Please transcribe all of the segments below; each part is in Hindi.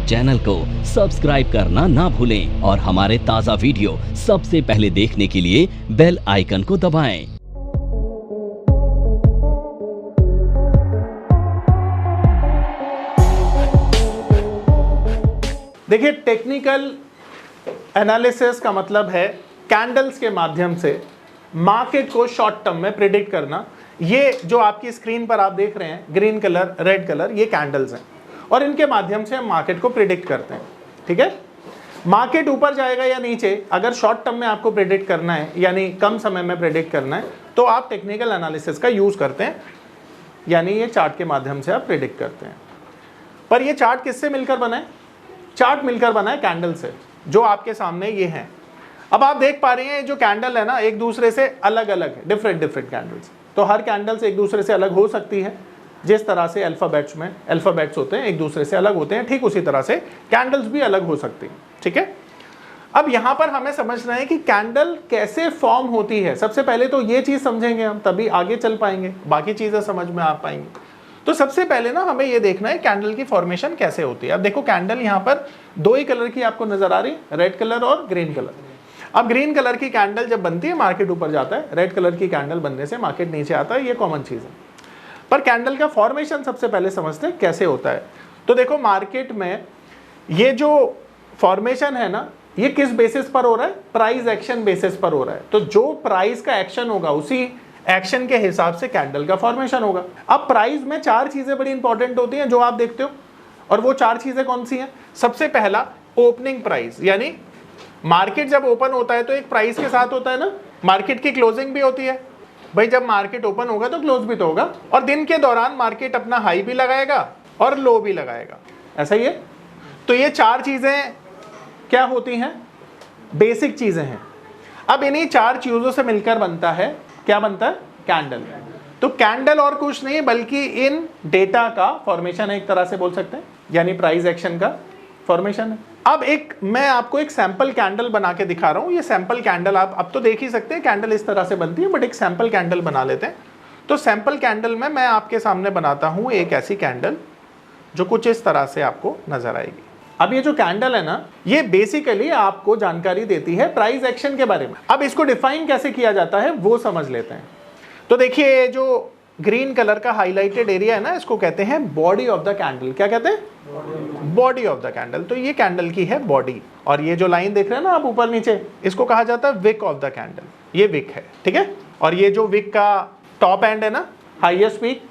चैनल को सब्सक्राइब करना ना भूलें और हमारे ताज़ा वीडियो सबसे पहले देखने के लिए बेल आइकन को दबाएं। देखिए, टेक्निकल एनालिसिस का मतलब है कैंडल्स के माध्यम से मार्केट को शॉर्ट टर्म में प्रिडिक्ट करना। ये जो आपकी स्क्रीन पर आप देख रहे हैं ग्रीन कलर, रेड कलर, ये कैंडल्स हैं और इनके माध्यम से हम मार्केट को प्रिडिक्ट करते हैं। ठीक है, मार्केट ऊपर जाएगा या नीचे, अगर शॉर्ट टर्म में आपको प्रिडिक्ट करना है यानी कम समय में प्रिडिक्ट करना है तो आप टेक्निकल एनालिसिस का यूज करते हैं, यानी ये चार्ट के माध्यम से आप प्रिडिक्ट करते हैं। पर ये चार्ट किससे मिलकर बना है? चार्ट मिलकर बना है कैंडल से, जो आपके सामने ये हैं। अब आप देख पा रहे हैं जो कैंडल है ना, एक दूसरे से अलग अलग है, डिफरेंट कैंडल्स। तो हर कैंडल्स एक दूसरे से अलग हो सकती है। जिस तरह से अल्फाबेट्स में अल्फाबेट्स होते हैं एक दूसरे से अलग होते हैं, ठीक उसी तरह से कैंडल्स भी अलग हो सकती हैं। ठीक है, अब यहां पर हमें समझना है कि कैंडल कैसे फॉर्म होती है। सबसे पहले तो ये चीज समझेंगे हम, तभी आगे चल पाएंगे, बाकी चीजें समझ में आ पाएंगी। तो सबसे पहले ना हमें ये देखना है कैंडल की फॉर्मेशन कैसे होती है। अब देखो, कैंडल यहाँ पर दो ही कलर की आपको नजर आ रही है, रेड कलर और ग्रीन कलर। अब ग्रीन कलर की कैंडल जब बनती है मार्केट ऊपर जाता है, रेड कलर की कैंडल बनने से मार्केट नीचे आता है, ये कॉमन चीज है। पर कैंडल का फॉर्मेशन सबसे पहले समझते हैं कैसे होता है। तो देखो, मार्केट में ये जो फॉर्मेशन है ना, ये किस बेसिस पर हो रहा है? प्राइस एक्शन बेसिस पर हो रहा है। तो जो प्राइस का एक्शन होगा उसी एक्शन के हिसाब से कैंडल का फॉर्मेशन होगा। अब प्राइस में चार चीजें बड़ी इंपॉर्टेंट होती हैं जो आप देखते हो, और वो चार चीजें कौन सी हैं? सबसे पहला ओपनिंग प्राइस, यानी मार्केट जब ओपन होता है तो एक प्राइस के साथ होता है ना, मार्केट की क्लोजिंग भी होती है। भाई जब मार्केट ओपन होगा तो क्लोज भी तो होगा, और दिन के दौरान मार्केट अपना हाई भी लगाएगा और लो भी लगाएगा, ऐसा ही है। तो ये चार चीजें क्या होती हैं? बेसिक चीजें हैं। अब इन्हीं चार चीजों से मिलकर बनता है, क्या बनता है? कैंडल। तो कैंडल और कुछ नहीं बल्कि इन डेटा का फॉर्मेशन है, एक तरह से बोल सकते हैं, यानी प्राइस एक्शन का फॉर्मेशन है। अब मैं आपको एक सैंपल कैंडल बना के दिखा रहा हूं। ये सैंपल कैंडल आप अब तो देख ही सकते हैं, कैंडल इस तरह से बनती है, बट एक सैंपल कैंडल बना लेते हैं। तो सैंपल कैंडल में मैं आपके सामने बनाता हूं एक ऐसी कैंडल जो कुछ इस तरह से आपको नजर आएगी। अब ये जो कैंडल है ना, ये बेसिकली आपको जानकारी देती है प्राइस एक्शन के बारे में। अब इसको डिफाइन कैसे किया जाता है वो समझ लेते हैं। तो देखिए, जो ग्रीन कलर का हाईलाइटेड एरिया है ना, इसको कहते हैं बॉडी ऑफ द कैंडल। क्या कहते हैं? Body of the candle. तो ये कैंडल की है बॉडी, और ये जो लाइन देख रहे हैं ना आप ऊपर नीचे, इसको कहा जाता है विक ऑफ द कैंडल। ये विक है, ठीक है। और ये जो विक का टॉप एंड है ना, हाईएस्ट पीक,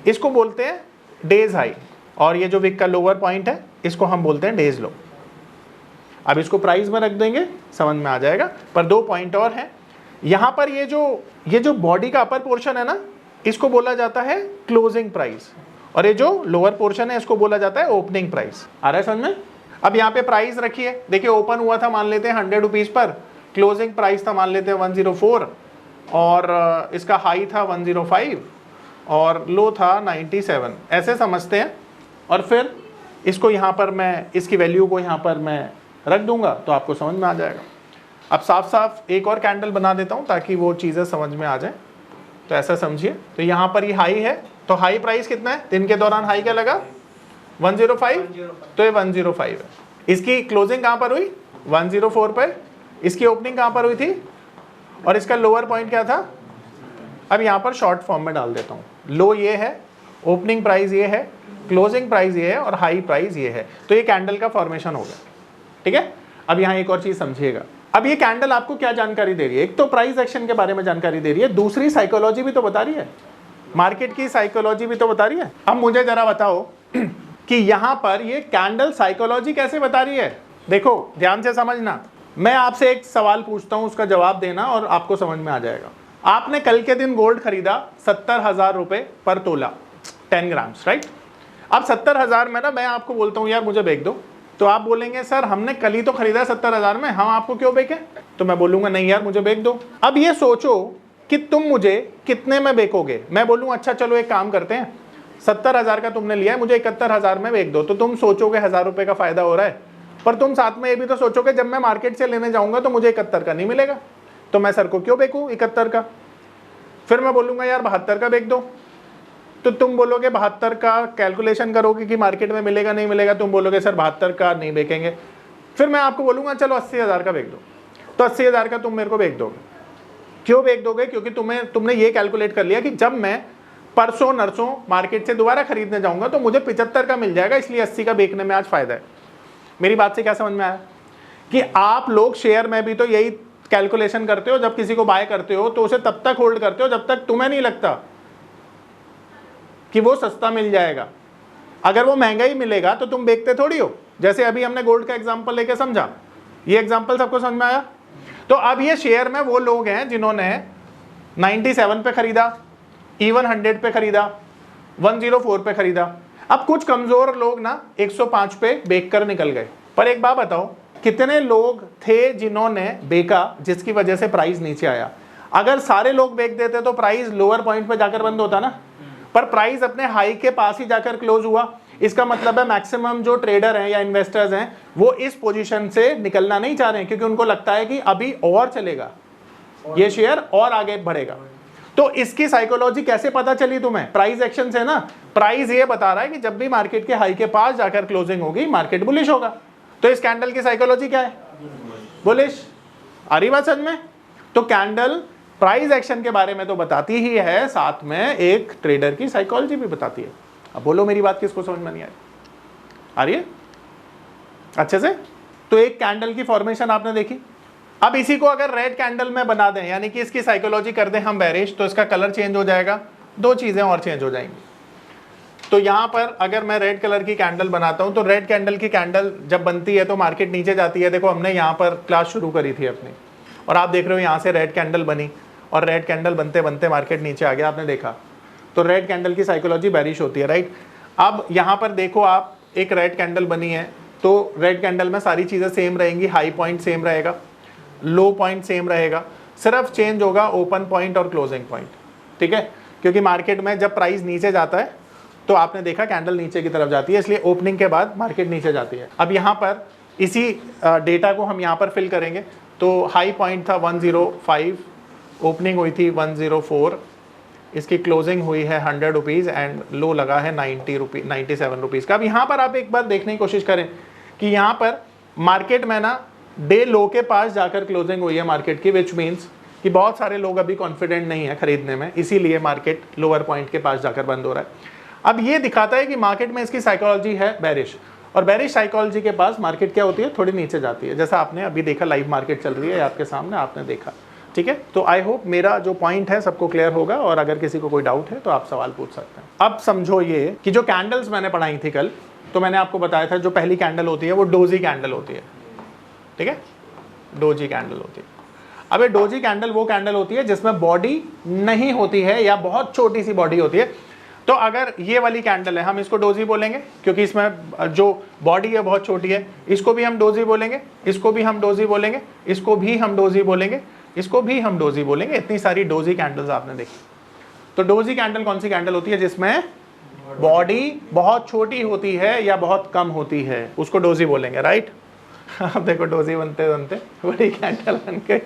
इसको बोलते हैं डेज हाई, और ये जो विक का लोअर पॉइंट है इसको हम बोलते हैं डेज लो। अब इसको प्राइस में रख देंगे, समझ में आ जाएगा। पर दो पॉइंट और हैं यहां पर। ये जो बॉडी का अपर पोर्शन है ना, इसको बोला जाता है क्लोजिंग प्राइस, और ये जो लोअर पोर्शन है इसको बोला जाता है ओपनिंग प्राइस। आ रहा है समझ में? अब यहाँ पे प्राइस रखिए, देखिए ओपन हुआ था मान लेते हैं 100 रुपीज पर, क्लोजिंग प्राइस था मान लेते हैं 104, और इसका हाई था 105 और लो था 97, ऐसे समझते हैं। और फिर इसको यहाँ पर मैं इसकी वैल्यू को यहाँ पर मैं रख दूंगा तो आपको समझ में आ जाएगा। अब साफ साफ एक और कैंडल बना देता हूँ ताकि वो चीज़ें समझ में आ जाए। तो ऐसा समझिए, तो यहाँ पर ये हाई है, तो हाई प्राइस कितना है? दिन के दौरान हाई क्या लगा? 105, तो ये 105 है। इसकी क्लोजिंग कहाँ पर हुई? 104 पर। इसकी ओपनिंग कहाँ पर हुई थी? और इसका लोअर पॉइंट क्या था? अब यहाँ पर शॉर्ट फॉर्म में डाल देता हूँ। लो ये है, ओपनिंग प्राइस ये है, क्लोजिंग प्राइस ये है, और हाई प्राइस ये है। तो ये कैंडल का फॉर्मेशन हो गया, ठीक है। अब यहाँ एक और चीज समझिएगा। अब ये कैंडल आपको क्या जानकारी दे रही है? एक तो प्राइस एक्शन के बारे में जानकारी दे रही है, दूसरी साइकोलॉजी भी तो बता रही है, मार्केट की साइकोलॉजी भी तो बता रही है। अब मुझे जरा बताओ कि यहाँ पर ये कैंडल साइकोलॉजी कैसे बता रही है? देखो ध्यान से समझना, मैं आपसे एक सवाल पूछता हूँ, उसका जवाब देना और आपको समझ में आ जाएगा। आपने कल के दिन गोल्ड खरीदा 70,000 रुपए पर तोला, 10 ग्राम्स, राइट। अब 70,000 में ना मैं आपको बोलता हूँ यार मुझे बेच दो, तो आप बोलेंगे सर हमने कल ही तो खरीदा 70,000 में, हम आपको क्यों बेचे? तो मैं बोलूंगा नहीं यार मुझे बेच दो। अब ये सोचो कि तुम मुझे कितने में बेचोगे। मैं बोलूँ अच्छा चलो एक काम करते हैं, 70,000 का तुमने लिया है, मुझे 71,000 में बेच दो। तो तुम सोचोगे 1,000 रुपए का फायदा हो रहा है, पर तुम साथ में ये भी तो सोचोगे जब मैं मार्केट से लेने जाऊंगा तो मुझे 71 का नहीं मिलेगा, तो मैं सर को क्यों बेचूं 71 का। फिर मैं बोलूंगा यार 72 का बेच दो, तो तुम बोलोगे 72 का कैलकुलेशन करोगे कि मार्केट में मिलेगा नहीं मिलेगा, तुम बोलोगे सर 72 का नहीं बेचेंगे। फिर मैं आपको बोलूंगा चलो 80,000 का बेच दो, तो 80,000 का तुम मेरे को बेच दोगे। क्यों बेच दोगे? क्योंकि तुमने ये कैलकुलेट कर लिया कि जब मैं परसों नरसों मार्केट से दोबारा खरीदने जाऊंगा तो मुझे 75 का मिल जाएगा, इसलिए 80 का बेचने में आज फायदा है। मेरी बात से क्या समझ में आया कि आप लोग शेयर में भी तो यही कैलकुलेशन करते हो, जब किसी को बाय करते हो तो उसे तब तक होल्ड करते हो जब तक तुम्हें नहीं लगता कि वो सस्ता मिल जाएगा। अगर वो महंगा ही मिलेगा तो तुम बेचते थोड़ी हो। जैसे अभी हमने गोल्ड का एग्जांपल लेके समझा, ये एग्जांपल सबको समझ में आया? तो अब ये शेयर में वो लोग हैं जिन्होंने 97 पे खरीदा, इवन 100 पे खरीदा, 104 पे खरीदा। अब कुछ कमजोर लोग ना 105 पे बेच कर निकल गए। पर एक बात बताओ, कितने लोग थे जिन्होंने बेचा जिसकी वजह से प्राइस नीचे आया? अगर सारे लोग बेच देते तो प्राइस लोअर पॉइंट पे जाकर बंद होता ना, पर प्राइस अपने हाई के पास ही जाकर क्लोज हुआ। इसका मतलब है मैक्सिमम जो ट्रेडर हैं या इन्वेस्टर्स हैं वो इस पोजीशन से निकलना नहीं चाह रहे हैं, क्योंकि उनको लगता है कि अभी और चलेगा, ये शेयर और आगे बढ़ेगा। तो इसकी साइकोलॉजी कैसे पता चली तुम्हें? प्राइस एक्शन से ना। प्राइस ये बता रहा है कि जब भी मार्केट के हाई के पास जाकर क्लोजिंग होगी मार्केट बुलिश होगा। तो इस कैंडल की साइकोलॉजी क्या है? बुलिश। आ रही बात समझ में? तो कैंडल प्राइस एक्शन के बारे में तो बताती ही है, साथ में एक ट्रेडर की साइकोलॉजी भी बताती है। अब बोलो मेरी बात किसको समझ में नहीं आ रही है अच्छे से? तो एक कैंडल की फॉर्मेशन आपने देखी। अब इसी को अगर रेड कैंडल में बना दें, यानी कि इसकी साइकोलॉजी कर दें हम बेरिश, तो इसका कलर चेंज हो जाएगा, दो चीजें और चेंज हो जाएंगी। तो यहां पर अगर मैं रेड कलर की कैंडल बनाता हूं तो रेड कैंडल की कैंडल जब बनती है तो मार्केट नीचे जाती है। देखो हमने यहां पर क्लास शुरू करी थी अपनी, और आप देख रहे हो यहां से रेड कैंडल बनी और रेड कैंडल बनते बनते मार्केट नीचे आ गया, आपने देखा। तो रेड कैंडल की साइकोलॉजी बेरिश होती है, राइट। अब यहां पर देखो आप, एक रेड कैंडल बनी है तो रेड कैंडल में सारी चीजें सेम रहेंगी, हाई पॉइंट सेम रहेगा, लो पॉइंट सेम रहेगा, सिर्फ चेंज होगा ओपन पॉइंट और क्लोजिंग पॉइंट, ठीक है। क्योंकि मार्केट में जब प्राइस नीचे जाता है तो आपने देखा कैंडल नीचे की तरफ जाती है, इसलिए ओपनिंग के बाद मार्केट नीचे जाती है। अब यहाँ पर इसी डेटा को हम यहाँ पर फिल करेंगे। तो हाई पॉइंट था 105, ओपनिंग हुई थी 104, इसकी क्लोजिंग हुई है 100 रुपीज़ एंड लो लगा है 97 रुपीज़ का। अब यहाँ पर आप एक बार देखने की कोशिश करें कि यहाँ पर मार्केट में ना डे लो के पास जाकर क्लोजिंग हुई है मार्केट की, विच मीन्स कि बहुत सारे लोग अभी कॉन्फिडेंट नहीं है खरीदने में, इसीलिए मार्केट लोअर पॉइंट के पास जाकर बंद हो रहा है। अब ये दिखाता है कि मार्केट में इसकी साइकोलॉजी है बेरिश, और बेरिश साइकोलॉजी के पास मार्केट क्या होती है? थोड़ी नीचे जाती है, जैसा आपने अभी देखा, लाइव मार्केट चल रही है आपके सामने, आपने देखा, ठीक है। तो आई होप मेरा जो पॉइंट है सबको क्लियर होगा, और अगर किसी को कोई डाउट है तो आप सवाल पूछ सकते हैं। अब समझो ये कि जो कैंडल्स मैंने पढ़ाई थी कल, तो मैंने आपको बताया था जो पहली कैंडल होती है वो डोजी कैंडल होती है, ठीक है, डोजी कैंडल होती है। अब ये डोजी कैंडल वो कैंडल होती है जिसमें बॉडी नहीं होती है या बहुत छोटी सी बॉडी होती है। तो अगर ये वाली कैंडल है, हम इसको डोजी बोलेंगे क्योंकि इसमें जो बॉडी है बहुत छोटी है। इसको भी हम डोजी बोलेंगे, इसको भी हम डोजी बोलेंगे, इसको भी हम डोजी बोलेंगे, इसको भी हम डोजी बोलेंगे। इतनी सारी डोजी कैंडल्स आपने देखी। तो डोजी कैंडल कौन सी कैंडल होती है? जिसमें बॉडी बहुत छोटी होती है या बहुत कम होती है, उसको डोजी बोलेंगे, राइट। अब देखो डोजी बनते बनते बड़ी कैंडल बन गई,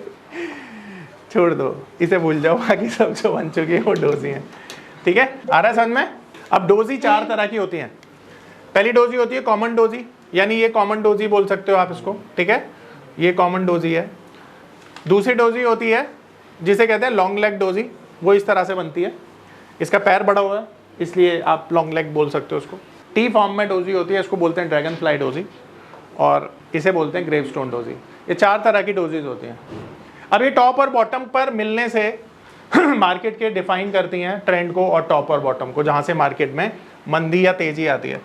छोड़ दो, इसे भूल जाओ, बाकी सब जो बन चुकी है वो डोजी है, ठीक है। आ रहा है समझ में? अब डोजी चार तरह की होती हैं। पहली डोजी होती है कॉमन डोजी, यानी ये कॉमन डोजी बोल सकते हो आप इसको, ठीक है, ये कॉमन डोजी है। दूसरी डोजी होती है जिसे कहते हैं लॉन्ग लेग डोजी, वो इस तरह से बनती है, इसका पैर बड़ा हुआ है इसलिए आप लॉन्ग लेग बोल सकते हो उसको। टी फॉर्म में डोजी होती है, इसको बोलते हैं ड्रैगन फ्लाई डोजी, और इसे बोलते हैं ग्रेवस्टोन डोजी। ये चार तरह की डोजीज होती हैं। अब ये टॉप और बॉटम पर मिलने से मार्केट के डिफाइन करती हैं ट्रेंड को और टॉप और बॉटम को, जहां से मार्केट में मंदी या तेजी आती है।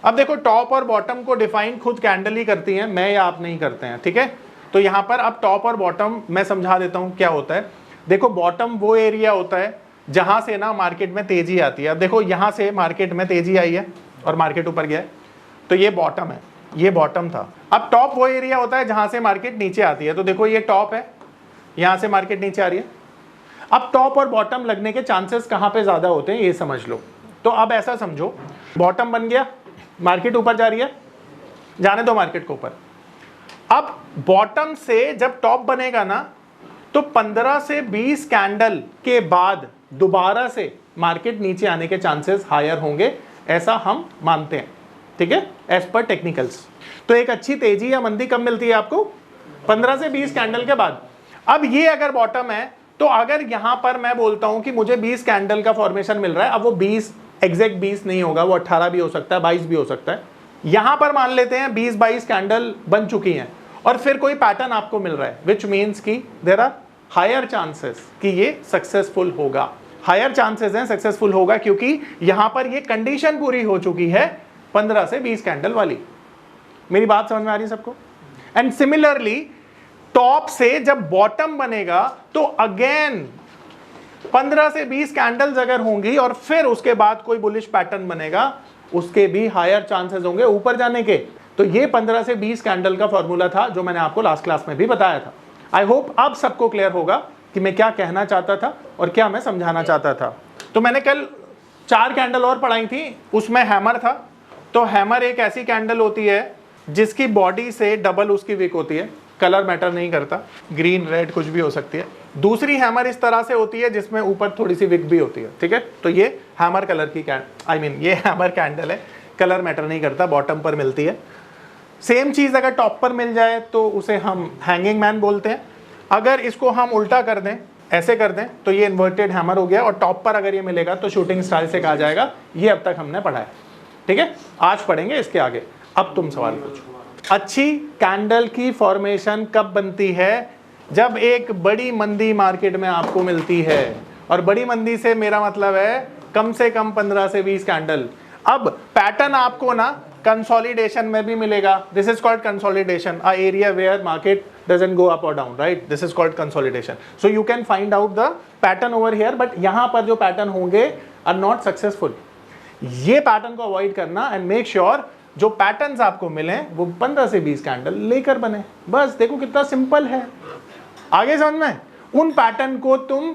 अब देखो टॉप और बॉटम को डिफाइन खुद कैंडल ही करती हैं, मैं या आप नहीं करते हैं, ठीक है। तो यहाँ पर अब टॉप और बॉटम मैं समझा देता हूँ क्या होता है। देखो बॉटम वो एरिया होता है जहां से ना मार्केट में तेजी आती है। अब देखो यहाँ से मार्केट में तेजी आई है और मार्केट ऊपर गया है, तो ये बॉटम है, ये बॉटम था। अब टॉप वो एरिया होता है जहां से मार्केट नीचे आती है। तो देखो ये टॉप है, यहां से मार्केट नीचे आ रही है। अब टॉप और बॉटम लगने के चांसेस कहां पे ज्यादा होते हैं ये समझ लो। तो अब ऐसा समझो, बॉटम बन गया, मार्केट ऊपर जा रही है, जाने दो मार्केट को ऊपर। अब बॉटम से जब टॉप बनेगा ना, तो 15 से 20 कैंडल के बाद दोबारा से मार्केट नीचे आने के चांसेस हायर होंगे, ऐसा हम मानते हैं, ठीक है, एज पर टेक्निकल्स। तो एक अच्छी तेजी या मंदी कब मिलती है आपको? 15 से 20 कैंडल के बाद। अब ये अगर बॉटम है तो अगर यहां पर मैं बोलता हूं कि मुझे 20 कैंडल का फॉर्मेशन मिल रहा है, अब वो 20 एग्जैक्ट 20 नहीं होगा, वो 18 भी हो सकता है, 22 भी हो सकता है। यहां पर मान लेते हैं 20-22 कैंडल बन चुकी हैं और फिर कोई पैटर्न आपको मिल रहा है, विच मीन्स कि देयर आर हायर चांसेस कि ये सक्सेसफुल होगा। हायर चांसेस हैं सक्सेसफुल होगा क्योंकि यहां पर ये कंडीशन पूरी हो चुकी है 15 से 20 कैंडल वाली। मेरी बात समझ में आ रही है सबको? एंड सिमिलरली टॉप से जब बॉटम बनेगा तो अगेन 15 से 20 कैंडल्स अगर होंगी और फिर उसके बाद कोई बुलिश पैटर्न बनेगा, उसके भी हायर चांसेस होंगे ऊपर जाने के। तो ये 15 से 20 कैंडल का फॉर्मूला था जो मैंने आपको लास्ट क्लास में भी बताया था। आई होप अब सबको क्लियर होगा कि मैं क्या कहना चाहता था और क्या मैं समझाना चाहता था। तो मैंने कल 4 कैंडल और पढ़ाई थी, उसमें हैमर था। तो हैमर एक ऐसी कैंडल होती है जिसकी बॉडी से डबल उसकी विक होती है, कलर मैटर नहीं करता, ग्रीन रेड कुछ भी हो सकती है। दूसरी हैमर इस तरह से होती है जिसमें ऊपर थोड़ी सी विक भी होती है, ठीक है। तो ये हैमर कलर की ये हैमर कैंडल है, कलर मैटर नहीं करता, बॉटम पर मिलती है। सेम चीज अगर टॉप पर मिल जाए तो उसे हम हैंगिंग मैन बोलते हैं। अगर इसको हम उल्टा कर दें, ऐसे कर दें, तो ये इन्वर्टेड हैमर हो गया और टॉप पर अगर ये मिलेगा तो शूटिंग स्टार से कहा जाएगा। ये अब तक हमने पढ़ा है, ठीक है। आज पढ़ेंगे इसके आगे। अब तुम सवाल पूछो। अच्छी कैंडल की फॉर्मेशन कब बनती है? जब एक बड़ी मंदी मार्केट में आपको मिलती है, और बड़ी मंदी से मेरा मतलब है कम से कम 15 से 20 कैंडल। अब पैटर्न आपको ना कंसोलिडेशन में भी मिलेगा। This is called consolidation, a area where market doesn't go up और down, right? This is called consolidation. So you can find out the pattern over here, but यहां पर जो पैटर्न होंगे आर नॉट सक्सेसफुल। ये पैटर्न को अवॉइड करना एंड मेक श्योर जो पैटर्न्स आपको मिले वो 15 से 20 कैंडल लेकर बने। बस देखो कितना सिंपल है। आगे समझ में? उन पैटर्न को तुम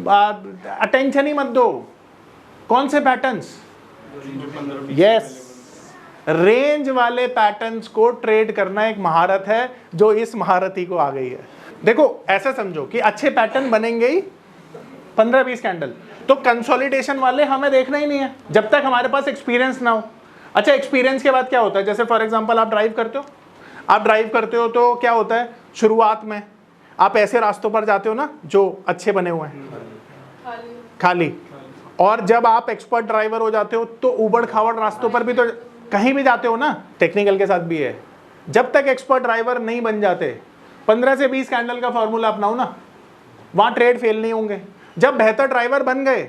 अटेंशन ही मत दो। कौन से पैटर्न्स? यस, रेंज वाले पैटर्न्स को ट्रेड करना एक महारत है जो इस महारती को आ गई है। देखो ऐसा समझो कि अच्छे पैटर्न बनेंगे ही 15-20 कैंडल, तो कंसोलिडेशन वाले हमें देखना ही नहीं है जब तक हमारे पास एक्सपीरियंस ना हो। अच्छा, एक्सपीरियंस के बाद क्या होता है? जैसे फॉर एग्जांपल आप ड्राइव करते हो तो क्या होता है? शुरुआत में आप ऐसे रास्तों पर जाते हो ना जो अच्छे बने हुए हैं, खाली। और जब आप एक्सपर्ट ड्राइवर हो जाते हो तो उबड़ खाबड़ रास्तों पर भी तो कहीं भी जाते हो ना, टेक्निकल के साथ भी है। जब तक एक्सपर्ट ड्राइवर नहीं बन जाते 15 से 20 कैंडल का फॉर्मूला अपनाओ ना, वहां ट्रेड फेल नहीं होंगे। जब बेहतर ड्राइवर बन गए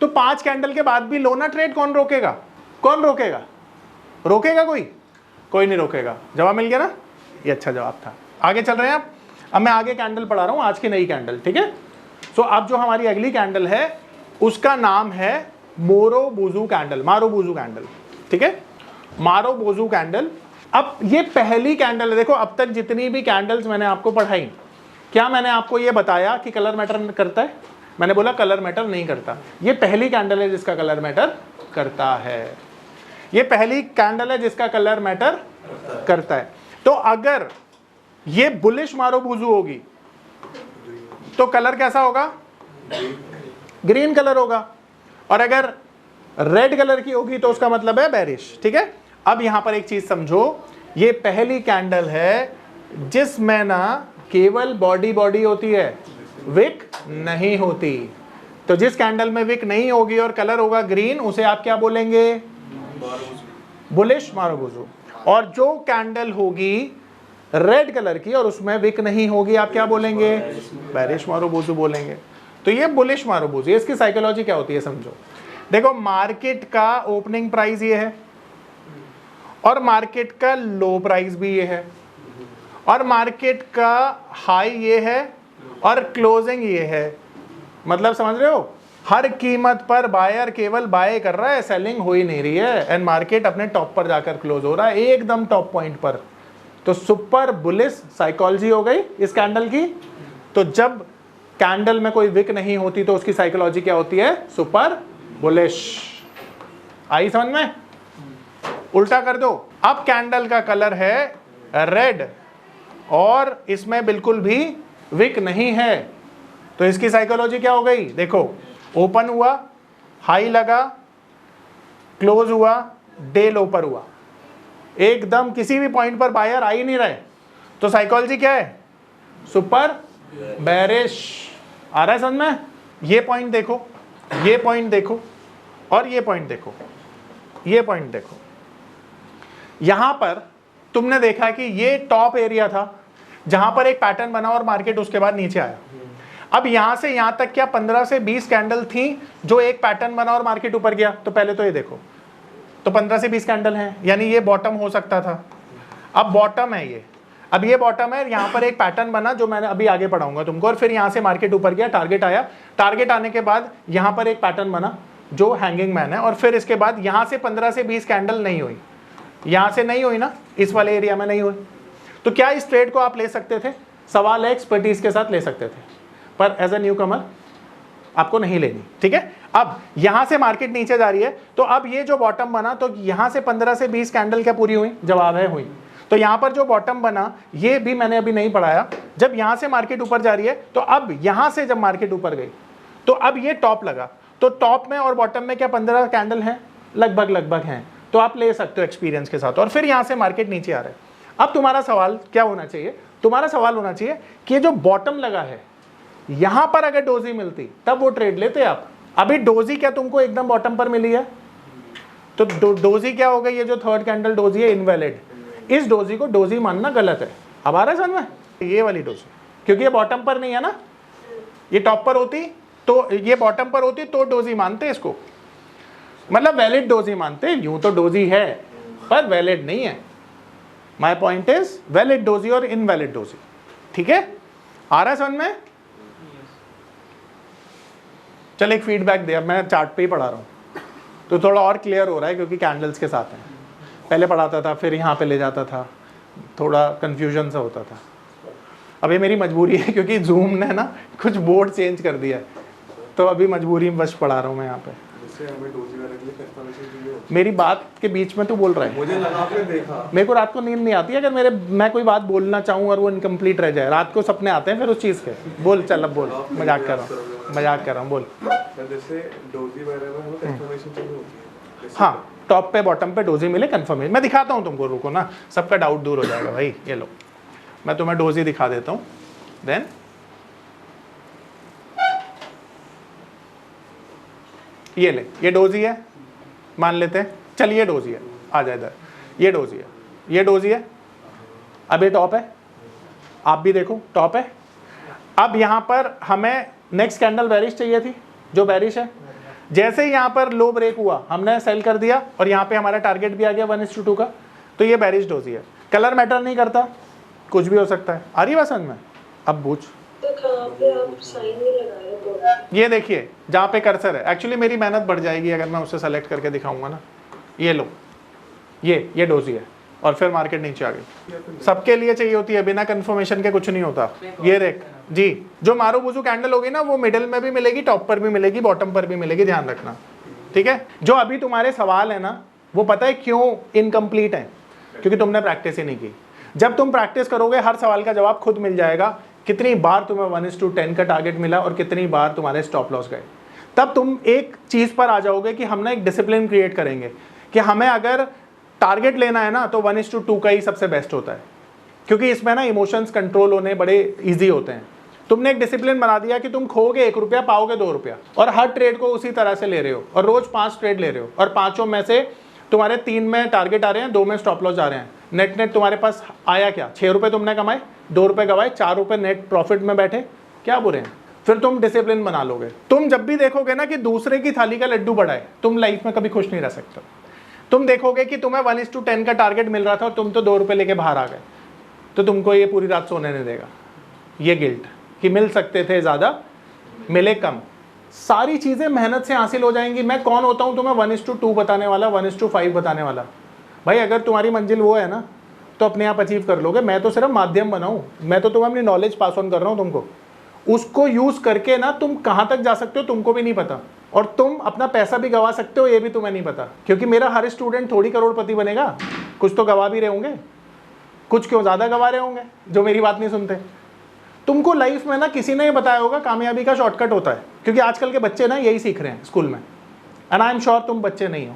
तो 5 कैंडल के बाद भी लो ना ट्रेड, कौन रोकेगा? रोकेगा कोई नहीं रोकेगा। जवाब मिल गया ना? ये अच्छा जवाब था। आगे चल रहे हैं आप। अब मैं आगे कैंडल पढ़ा रहा हूं, आज की नई कैंडल, ठीक है। सो अब जो हमारी अगली कैंडल है उसका नाम है मारुबोजू कैंडल, ठीक है। Marubozu candle. अब ये पहली कैंडल है। देखो अब तक जितनी भी कैंडल्स मैंने आपको पढ़ाई, क्या मैंने आपको ये बताया कि कलर मैटर करता है? मैंने बोला कलर मैटर नहीं करता। ये पहली कैंडल है जिसका कलर मैटर करता है। ये पहली कैंडल है जिसका कलर मैटर करता है। तो अगर ये बुलिश मारुबोजू होगी तो कलर कैसा होगा? ग्रीन कलर होगा। और अगर रेड कलर की होगी तो उसका मतलब है बेरिश, ठीक है। अब यहां पर एक चीज समझो, ये पहली कैंडल है जिसमें ना केवल बॉडी होती है, विक नहीं होती। तो जिस कैंडल में विक नहीं होगी और कलर होगा ग्रीन, उसे आप क्या बोलेंगे? Bullish marubozu. और जो कैंडल होगी रेड कलर की और उसमें विक नहीं होगी, आप क्या बोलेंगे? बेरिश मारुबोजू बोलेंगे। तो ये बुलिश मारुबोजू। इसकी साइकोलॉजी क्या होती है समझो। देखो मार्केट का ओपनिंग प्राइस ये है और मार्केट का लो प्राइस भी ये है और मार्केट का हाई ये है और क्लोजिंग ये है। मतलब समझ रहे हो? हर कीमत पर बायर केवल बाय कर रहा है, सेलिंग हो ही नहीं रही है एंड मार्केट अपने टॉप पर जाकर क्लोज हो रहा है, एकदम टॉप पॉइंट पर। तो सुपर बुलिश साइकोलॉजी हो गई इस कैंडल की। तो जब कैंडल में कोई विक नहीं होती तो उसकी साइकोलॉजी क्या होती है? Super bullish. आई समझ में? उल्टा कर दो। अब कैंडल का कलर है रेड और इसमें बिल्कुल भी विक नहीं है, तो इसकी साइकोलॉजी क्या हो गई? देखो ओपन हुआ, हाई लगा, क्लोज हुआ, डे लो पर हुआ, एकदम किसी भी पॉइंट पर बायर आ ही नहीं रहे, तो साइकोलॉजी क्या है? Super bearish. आ रहा है समझ में? ये पॉइंट देखो, ये पॉइंट देखो, और ये पॉइंट देखो, ये पॉइंट देखो। यहां पर तुमने देखा कि ये टॉप एरिया था जहां पर एक पैटर्न बना और मार्केट उसके बाद नीचे आया। अब यहां से यहां तक क्या 15 से 20 कैंडल थी जो एक पैटर्न बना और मार्केट ऊपर गया? तो पहले तो ये देखो, तो 15 से 20 कैंडल हैं, यानी ये बॉटम हो सकता था। अब बॉटम है ये, अब ये बॉटम है, यहां पर एक पैटर्न बना जो मैंने अभी आगे पढ़ाऊंगा तुमको, और फिर यहां से मार्केट ऊपर गया, टारगेट आया, टारगेट आने के बाद यहां पर एक पैटर्न बना जो हैंगिंग मैन है, और फिर इसके बाद यहां से 15 से 20 कैंडल नहीं हुई, यहां से नहीं हुई ना, इस वाले एरिया में नहीं हुई। तो क्या इस ट्रेड को आप ले सकते थे? सवाल है, एक्सपर्टीज के साथ ले सकते थे, पर एज ए न्यू कमर आपको नहीं लेनी, ठीक है। अब यहां से मार्केट नीचे जा रही है, तो अब ये जो बॉटम बना, तो यहां से 15 से 20 कैंडल क्या पूरी हुई? जवाब है हुई। तो यहां पर जो बॉटम बना, ये भी मैंने अभी नहीं पढ़ाया, जब यहां से मार्केट ऊपर जा रही है, तो अब यहां से जब मार्केट ऊपर गई, तो अब ये टॉप लगा, तो टॉप में और बॉटम में क्या 15 कैंडल हैं? लगभग लगभग हैं, तो आप ले सकते हो एक्सपीरियंस के साथ। और फिर यहां से मार्केट नीचे आ रहा है। अब तुम्हारा सवाल क्या होना चाहिए? तुम्हारा सवाल होना चाहिए कि जो बॉटम लगा है, यहां पर अगर डोजी मिलती तब वो ट्रेड लेते आप। अभी डोजी क्या तुमको एकदम बॉटम पर मिली है, तो डोजी क्या हो गई? ये जो थर्ड कैंडल डोजी है, इनवैलिड। इस डोजी को डोजी मानना गलत है। अब आ रहा है समझ में? ये वाली डोजी, क्योंकि ये बॉटम पर नहीं है ना, ये टॉप पर होती, तो ये बॉटम पर होती तो डोजी मानते इसको, मतलब वैलिड डोजी मानते। यूं तो डोजी है पर वैलिड नहीं है। My point is valid doji और इनवैलिड डोजी, ठीक है। आ रहा है समझ में? चल एक फीडबैक दे, अब मैं चार्ट पे ही पढ़ा रहा हूँ तो थोड़ा और क्लियर हो रहा है, क्योंकि कैंडल्स के साथ हैं। पहले पढ़ाता था, फिर यहाँ पे ले जाता था, थोड़ा कंफ्यूजन सा होता था। अब ये मेरी मजबूरी है, क्योंकि जूम ने ना कुछ बोर्ड चेंज कर दिया है, तो अभी मजबूरी में बस पढ़ा रहा हूँ मैं यहाँ पे। मेरी बात के बीच में तू बोल रहा है, मुझे लगा आपने देखा। मेरे को रात को नींद नहीं आती है अगर मैं कोई बात बोलना चाहूँ और वो इनकम्प्लीट रह जाए। रात को सपने आते हैं फिर उस चीज़ के। बोल, चल अब बोल, मजाक कर रहा हूँ, मजाक कर रहा हूँ, बोल। जैसे डोजी वगैरह में कंफर्मेशन चाहिए होती है। हाँ, टॉप पे बॉटम पे डोजी मिले, कंफर्मेशन। मैं दिखाता हूँ तुमको, रुको ना, सबका डाउट दूर हो जाएगा भाई। ये लो, मैं तुम्हें डोजी दिखा देता हूँ, देन ये ले, ये डोजी है मान लेते हैं, चल ये डोजी है, आ जाए इधर, ये डोजी है, ये डोजी है। अब ये टॉप है, आप भी देखो टॉप है। अब यहाँ पर हमें नेक्स्ट कैंडल बेरिश चाहिए थी, जो बेरिश है। जैसे ही यहाँ पर लो ब्रेक हुआ, हमने सेल कर दिया और यहाँ पे हमारा टारगेट भी आ गया 1:2 का, तो ये बेरिश डोजी है। कलर मैटर नहीं करता, कुछ भी हो सकता है। आ रही बात समझ में? अब पूछ। तो कहाँ पे आप साइन नहीं लगाए तो? ये देखिए जहाँ पे कर्सर है, एक्चुअली मेरी मेहनत बढ़ जाएगी अगर मैं उसे सेलेक्ट करके दिखाऊंगा ना। ये लो, ये डोजी है, और फिर मार्केट नीचे आ गई। सबके लिए चाहिए होती है, बिना कंफर्मेशन के कुछ नहीं होता। ये देख जी, जो मारू बुजू कैंडल होगी ना, वो मिडिल में भी मिलेगी, टॉप पर भी मिलेगी, बॉटम पर भी मिलेगी, ध्यान रखना, ठीक है। जो अभी तुम्हारे सवाल है ना, वो पता है क्यों इनकम्प्लीट है? क्योंकि तुमने प्रैक्टिस ही नहीं की। जब तुम प्रैक्टिस करोगे, हर सवाल का जवाब खुद मिल जाएगा। कितनी बार तुम्हें 1:10 का टारगेट मिला और कितनी बार तुम्हारे स्टॉप लॉस गए। तब तुम एक चीज़ पर आ जाओगे कि हम ना एक डिसिप्लिन क्रिएट करेंगे कि हमें अगर टारगेट लेना है ना, तो 1:2 का ही सबसे बेस्ट होता है, क्योंकि इसमें ना इमोशंस कंट्रोल होने बड़े ईजी होते हैं। तुमने एक डिसिप्लिन बना दिया कि तुम खोगे 1 रुपया, पाओगे 2 रुपया, और हर ट्रेड को उसी तरह से ले रहे हो, और रोज 5 ट्रेड ले रहे हो, और 5 में से तुम्हारे 3 में टारगेट आ रहे हैं, 2 में स्टॉप लॉस जा रहे हैं। नेट तुम्हारे पास आया क्या? 6 रुपये तुमने कमाए, 2 रुपये गवाए, 4 रुपये नेट प्रॉफिट में बैठे, क्या बुरे हैं? फिर तुम डिसिप्लिन बना लोगे। तुम जब भी देखोगे ना कि दूसरे की थाली का लड्डू बड़ा है, तुम लाइफ में कभी खुश नहीं रह सकते। तुम देखोगे कि तुम्हें 1:10 का टारगेट मिल रहा था और तुम तो 2 रुपये लेके बाहर आ गए, तो तुमको ये पूरी रात सोने नहीं देगा। ये गिल्ट कि मिल सकते थे ज़्यादा, मिले कम। सारी चीज़ें मेहनत से हासिल हो जाएंगी। मैं कौन होता हूँ तुम्हें 1:2 बताने वाला, 1:5 बताने वाला? भाई अगर तुम्हारी मंजिल वो है ना, तो अपने आप अचीव कर लोगे। मैं तो सिर्फ माध्यम बनाऊँ, मैं तो तुम्हें अपनी नॉलेज पास ऑन कर रहा हूँ तुमको। उसको यूज़ करके ना तुम कहाँ तक जा सकते हो तुमको भी नहीं पता, और तुम अपना पैसा भी गवा सकते हो, ये भी तुम्हें नहीं पता। क्योंकि मेरा हर स्टूडेंट थोड़ी करोड़पति बनेगा, कुछ तो गवा भी रहे होंगे, कुछ क्यों ज़्यादा गवा रहे होंगे जो मेरी बात नहीं सुनते। तुमको लाइफ में ना किसी ने ये बताया होगा कामयाबी का शॉर्टकट होता है, क्योंकि आजकल के बच्चे ना यही सीख रहे हैं स्कूल में एंड आई एम श्योर तुम बच्चे नहीं हो,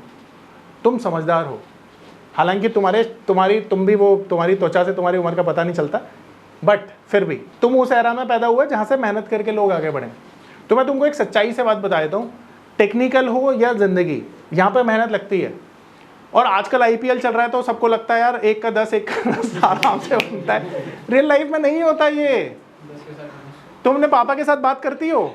तुम समझदार हो। हालांकि तुम्हारी त्वचा से तुम्हारी उम्र का पता नहीं चलता, बट फिर भी तुम उस एरा में पैदा हुए जहाँ से मेहनत करके लोग आगे बढ़े। तो मैं तुमको एक सच्चाई से बात बता देता हूँ, टेक्निकल हो या ज़िंदगी, यहाँ पे मेहनत लगती है। और आजकल IPL चल रहा है तो सबको लगता है यार 1 का 10 1 का 10 आराम से बनता है। रियल लाइफ में नहीं होता ये। तुमने पापा के साथ बात करती हो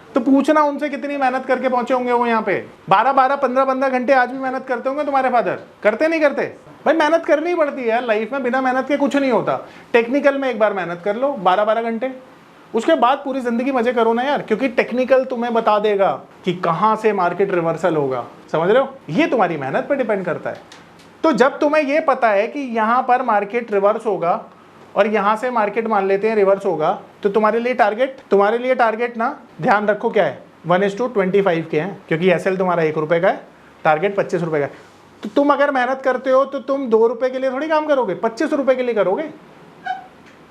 तो पूछना उनसे कितनी मेहनत करके पहुंचे होंगे वो यहाँ पे। 12-12 15-15 घंटे आज भी मेहनत करते होंगे तुम्हारे फादर, करते नहीं करते? भाई मेहनत करनी पड़ती है यार लाइफ में, बिना मेहनत के कुछ नहीं होता। टेक्निकल में एक बार मेहनत कर लो 12-12 घंटे, उसके बाद पूरी जिंदगी मजे करो ना यार, क्योंकि टेक्निकल तुम्हें बता देगा कि कहाँ से मार्केट रिवर्सल होगा। समझ रहे हो? ये तुम्हारी मेहनत पे डिपेंड करता है। तो जब तुम्हें ये पता है कि यहाँ पर मार्केट रिवर्स होगा और यहाँ से मार्केट मान लेते हैं रिवर्स होगा, तो तुम्हारे लिए टारगेट ना ध्यान रखो क्या है, 1:25 के हैं, क्योंकि SL तुम्हारा 1 रुपये का है, टारगेट 25 रुपये का है। तो तुम अगर मेहनत करते हो तो तुम 2 रुपये के लिए थोड़ी काम करोगे, 25 रुपये के लिए करोगे।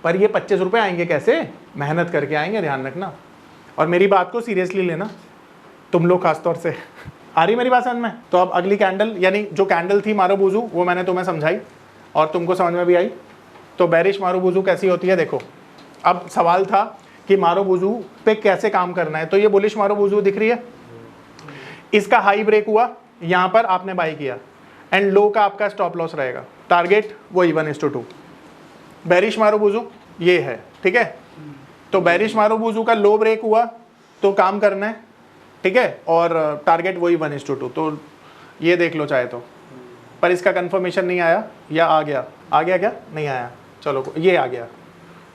पर ये 25 रुपये आएंगे कैसे? मेहनत करके आएंगे, ध्यान रखना। और मेरी बात को सीरियसली लेना, तुम लोग खासतौर से। आ रही मेरी बात समझ में? तो अब अगली कैंडल, यानी जो कैंडल थी मारुबुजू, वो मैंने तुम्हें समझाई और तुमको समझ में भी आई। तो बेरिश मारुबुजू कैसी होती है देखो। अब सवाल था कि मारुबुजू पे कैसे काम करना है। तो ये बुलिश मारुबुजू दिख रही है, इसका हाई ब्रेक हुआ, यहाँ पर आपने बाई किया एंड लो का आपका स्टॉप लॉस रहेगा, टारगेट वही 1:2। बेरिश मारुबुजू ये है, ठीक है। तो बेरिश मारुबुजू का लो ब्रेक हुआ तो काम करना है, ठीक है, और टारगेट वही 1:2। तो ये देख लो चाहे तो, पर इसका कंफर्मेशन नहीं आया या आ गया क्या? नहीं आया, चलो ये आ गया।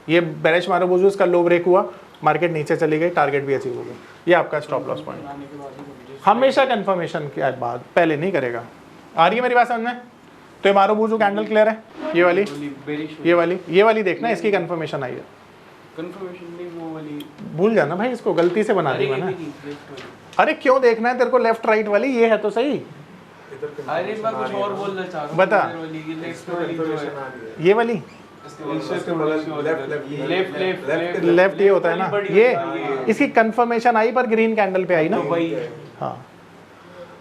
ये बेरिश मारुबुजू, इसका लो ब्रेक हुआ, मार्केट नीचे चली गई, टारगेट भी अचीव हो गई, ये आपका स्टॉप लॉस पॉइंट। हमेशा कंफर्मेशन के बाद, पहले नहीं करेगा। आ रही है मेरी बात समझ में? तो ये मारुबुजू कैंडल क्लियर है, ये वाली देखना, इसकी कंफर्मेशन आई है। कंफर्मेशन नहीं, वो वाली भूल जाना भाई, इसको गलती से बना दी मैंने। अरे क्यों देखना है तेरे को? लेफ्ट राइट वाली ये है तो सही। अरे मैं कुछ और बोलना चाह रहा हूं। बता। ये वाली लेफ्ट ये होता है ना, ये इसकी कंफर्मेशन आई पर ग्रीन कैंडल पे आई ना। हाँ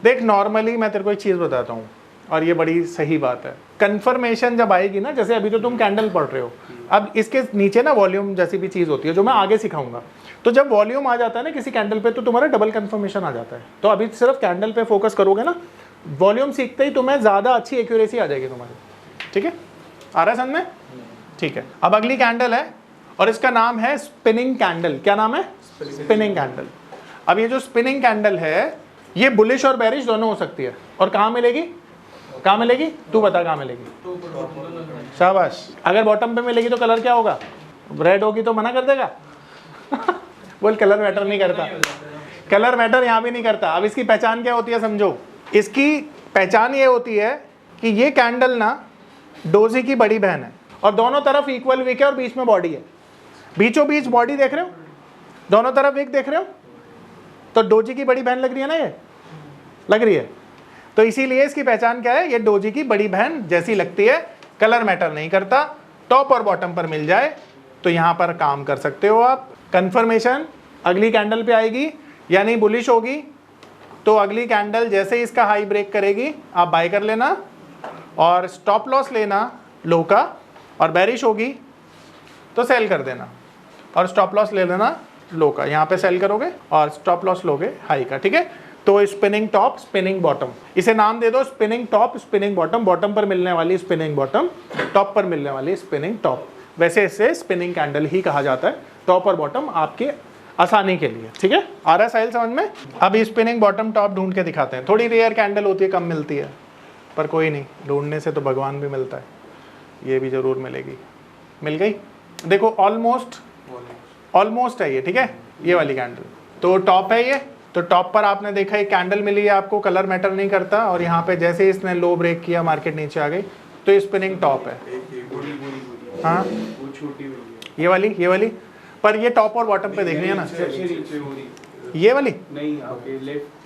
देख, नॉर्मली मैं तेरे को एक चीज बताता हूँ और ये बड़ी सही बात है। कंफर्मेशन जब आएगी ना, जैसे अभी तो तुम कैंडल पढ़ रहे हो, अब इसके नीचे ना वॉल्यूम जैसी भी चीज होती है जो मैं आगे सिखाऊंगा। तो जब वॉल्यूम आ जाता है ना किसी कैंडल पे, तो तुम्हारा डबल कंफर्मेशन आ जाता है। तो अभी सिर्फ कैंडल पे फोकस करोगे ना, वॉल्यूम सीखते ही तुम्हें ज्यादा अच्छी एक्यूरेसी आ जाएगी तुम्हारी। ठीक है, आ रहा है समझ में? ठीक है, अब अगली कैंडल है और इसका नाम है स्पिनिंग कैंडल। क्या नाम है? Spinning candle. अब ये जो स्पिनिंग कैंडल है, ये बुलिश और बेरिश दोनों हो सकती है। और कहाँ मिलेगी? कहाँ मिलेगी? तू बता कहाँ मिलेगी? शाबाश। अगर बॉटम पे मिलेगी तो कलर क्या होगा? रेड होगी तो मना कर देगा? बोल कलर मैटर नहीं करता। कलर मैटर यहाँ भी नहीं करता। अब इसकी पहचान क्या होती है समझो। इसकी पहचान ये होती है कि ये कैंडल ना डोजी की बड़ी बहन है और दोनों तरफ इक्वल विक है और बीच में बॉडी है। बीचों बीच बॉडी देख रहे हो, दोनों तरफ विक देख रहे हो, तो डोजी की बड़ी बहन लग रही है ना, ये लग रही है। तो इसीलिए इसकी पहचान क्या है? ये डोजी की बड़ी बहन जैसी लगती है, कलर मैटर नहीं करता। टॉप और बॉटम पर मिल जाए तो यहां पर काम कर सकते हो आप। कंफर्मेशन अगली कैंडल पे आएगी, यानी बुलिश होगी तो अगली कैंडल जैसे ही इसका हाई ब्रेक करेगी आप बाय कर लेना और स्टॉप लॉस लेना लो का, और बेरिश होगी तो सेल कर देना और स्टॉप लॉस ले लेना लो का। यहाँ पे सेल करोगे और स्टॉप लॉस लोगे हाई का। ठीक है, तो स्पिनिंग टॉप, स्पिनिंग बॉटम, इसे नाम दे दो spinning top, spinning bottom. Bottom पर मिलने वाली स्पिनिंग बॉटम, टॉप पर मिलने वाली स्पिनिंग टॉप। वैसे इसे स्पिनिंग कैंडल ही कहा जाता है, टॉप और बॉटम आपके आसानी के लिए। ठीक है, आ रहा है साहिल समझ में? अब स्पिनिंग बॉटम टॉप ढूंढ के दिखाते हैं। थोड़ी रेयर कैंडल होती है, कम मिलती है, पर कोई नहीं, ढूंढने से तो भगवान भी मिलता है। ये भी जरूर मिलेगी। मिल गई? देखो ऑलमोस्ट है ये। ठीक है, ये वाली कैंडल तो टॉप है ये। तो टॉप पर आपने देखा एक कैंडल मिली है आपको, कलर मैटर नहीं करता, और यहाँ पे जैसे इसने लो ब्रेक किया मार्केट नीचे आ गई, तो ये स्पिनिंग टॉप है। हाँ ये वाली पर ये टॉप और बॉटम पे देखनी है ना। ये वाली नहीं,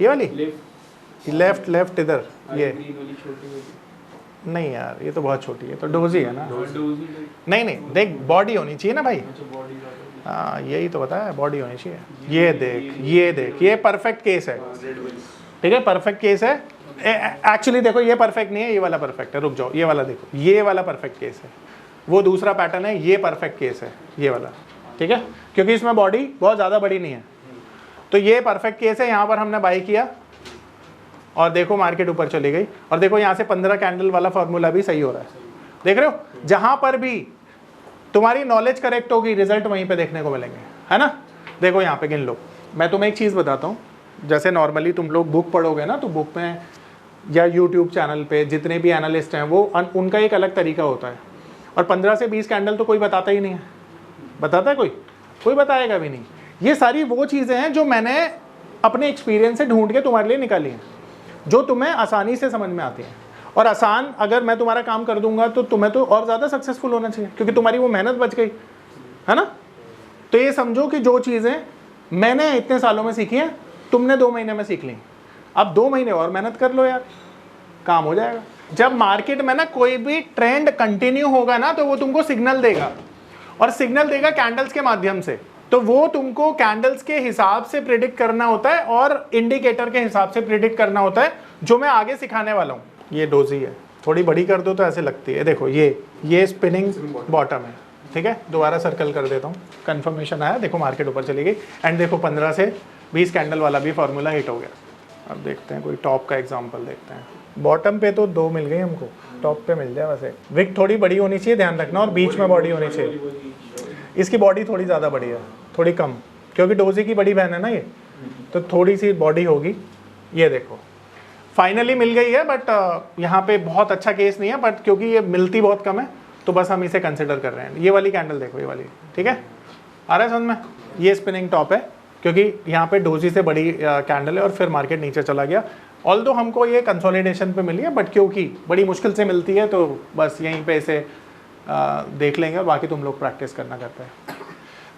ये वाली लेफ्ट इधर, ये नहीं यार, ये तो बहुत छोटी है, तो डोजी है ना। नहीं देख, बॉडी होनी चाहिए ना भाई। हाँ यही तो बताया, बॉडी होनी चाहिए। ये देख, ये परफेक्ट केस है। ठीक है, परफेक्ट केस है। एक्चुअली देखो ये परफेक्ट नहीं है, ये वाला परफेक्ट है, रुक जाओ, ये वाला देखो, ये वाला परफेक्ट केस है, वो दूसरा पैटर्न है, ये परफेक्ट केस है, ये वाला, ठीक है, क्योंकि इसमें बॉडी बहुत ज़्यादा बड़ी नहीं है। तो ये परफेक्ट केस है, यहाँ पर हमने बाई किया और देखो मार्केट ऊपर चली गई, और देखो यहाँ से 15 कैंडल वाला फॉर्मूला भी सही हो रहा है, देख रहे हो, जहाँ पर भी तुम्हारी नॉलेज करेक्ट होगी रिजल्ट वहीं पे देखने को मिलेंगे, है ना। देखो यहाँ पे गिन लो, मैं तुम्हें एक चीज़ बताता हूँ, जैसे नॉर्मली तुम लोग बुक पढ़ोगे ना, तो बुक में या यूट्यूब चैनल पे जितने भी एनालिस्ट हैं वो उनका एक अलग तरीका होता है, और 15 से 20 कैंडल तो कोई बताता ही नहीं है, बताता है कोई बताएगा भी नहीं। ये सारी वो चीज़ें हैं जो मैंने अपने एक्सपीरियंस से ढूंढ के तुम्हारे लिए निकाली हैं, जो तुम्हें आसानी से समझ में आती हैं, और आसान अगर मैं तुम्हारा काम कर दूंगा तो तुम्हें तो और ज़्यादा सक्सेसफुल होना चाहिए, क्योंकि तुम्हारी वो मेहनत बच गई, है ना। तो ये समझो कि जो चीज़ें मैंने इतने सालों में सीखी हैं तुमने 2 महीने में सीख ली, अब 2 महीने और मेहनत कर लो यार, काम हो जाएगा। जब मार्केट में ना कोई भी ट्रेंड कंटिन्यू होगा ना, तो वो तुमको सिग्नल देगा, और सिग्नल देगा कैंडल्स के माध्यम से, तो वो तुमको कैंडल्स के हिसाब से प्रिडिक्ट करना होता है और इंडिकेटर के हिसाब से प्रिडिक्ट करना होता है, जो मैं आगे सिखाने वाला हूँ। ये डोजी है, थोड़ी बड़ी कर दो तो ऐसे लगती है, देखो ये स्पिनिंग बॉटम है, ठीक है, दोबारा सर्कल कर देता हूँ, कंफर्मेशन आया, देखो मार्केट ऊपर चली गई, एंड देखो 15 से 20 कैंडल वाला भी फॉर्मूला हिट हो गया। अब देखते हैं कोई टॉप का एग्जांपल देखते हैं। बॉटम पे तो 2 मिल गई हमको, टॉप पे मिल जाए वैसे। विक थोड़ी बड़ी होनी चाहिए, ध्यान रखना, और बीच में बॉडी होनी चाहिए। इसकी बॉडी थोड़ी ज़्यादा बड़ी है, थोड़ी कम, क्योंकि डोजी की बड़ी बहन है ना ये, तो थोड़ी सी बॉडी होगी। ये देखो फाइनली मिल गई है, बट यहाँ पे बहुत अच्छा केस नहीं है, बट क्योंकि ये मिलती बहुत कम है तो बस हम इसे कंसिडर कर रहे हैं। ये वाली कैंडल देखो, ये वाली, ठीक है, आ रहा है समझ में। ये स्पिनिंग टॉप है, क्योंकि यहाँ पे डोजी से बड़ी कैंडल है और फिर मार्केट नीचे चला गया। ऑल्दो हमको ये कंसोलिडेशन पे मिली है, बट क्योंकि बड़ी मुश्किल से मिलती है तो बस यहीं पे इसे देख लेंगे, और बाकी तुम लोग प्रैक्टिस करना करते हैं।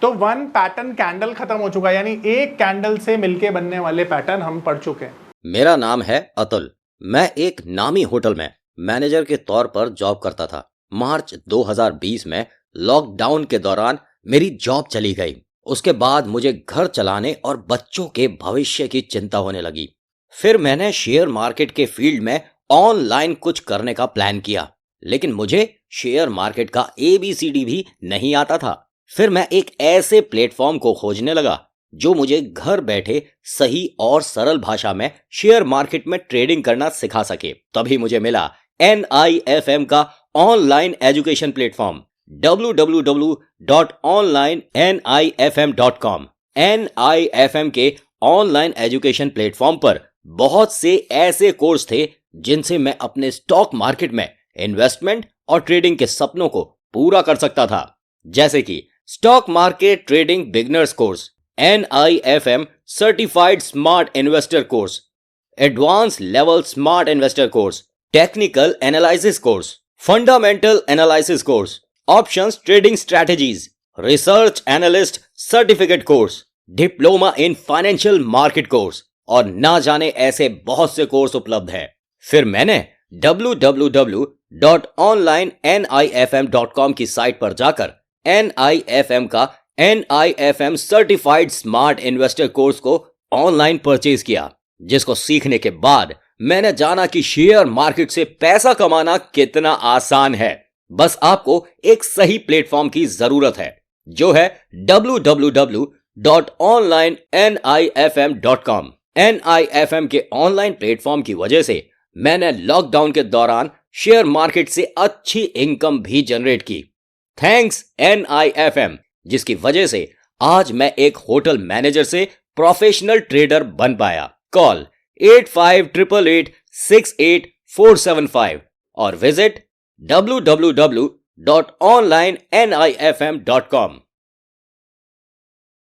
तो 1 पैटर्न कैंडल खत्म हो चुका है, यानी एक कैंडल से मिलके बनने वाले पैटर्न हम पढ़ चुके हैं। मेरा नाम है अतुल। मैं एक नामी होटल में मैनेजर के तौर पर जॉब करता था। मार्च 2020 में लॉकडाउन के दौरान मेरी जॉब चली गई। उसके बाद मुझे घर चलाने और बच्चों के भविष्य की चिंता होने लगी। फिर मैंने शेयर मार्केट के फील्ड में ऑनलाइन कुछ करने का प्लान किया, लेकिन मुझे शेयर मार्केट का ABCD भी नहीं आता था। फिर मैं एक ऐसे प्लेटफॉर्म को खोजने लगा जो मुझे घर बैठे सही और सरल भाषा में शेयर मार्केट में ट्रेडिंग करना सिखा सके। तभी मुझे मिला NIFM का online education platform www.onlinenifm.com। NIFM के ऑनलाइन एजुकेशन प्लेटफॉर्म पर बहुत से ऐसे कोर्स थे जिनसे मैं अपने स्टॉक मार्केट में इन्वेस्टमेंट और ट्रेडिंग के सपनों को पूरा कर सकता था, जैसे कि stock market trading beginners course, NIFM certified smart investor course, advance level smart investor course, technical analysis course, fundamental analysis course, options trading strategies, research analyst certificate course, diploma in financial market course, और ना जाने ऐसे बहुत से कोर्स उपलब्ध हैं। फिर मैंने www.onlinenifm.com की साइट पर जाकर NIFM का NIFM certified smart investor course को ऑनलाइन परचेज किया, जिसको सीखने के बाद मैंने जाना कि शेयर मार्केट से पैसा कमाना कितना आसान है। बस आपको एक सही प्लेटफॉर्म की जरूरत है, जो है www.onlinenifm.com। NIFM के ऑनलाइन प्लेटफॉर्म की वजह से मैंने लॉकडाउन के दौरान शेयर मार्केट से अच्छी इनकम भी जनरेट की। थैंक्स NIFM, जिसकी वजह से आज मैं एक होटल मैनेजर से प्रोफेशनल ट्रेडर बन पाया। कॉल 8588868475 और विजिट www.onlinenifm.com।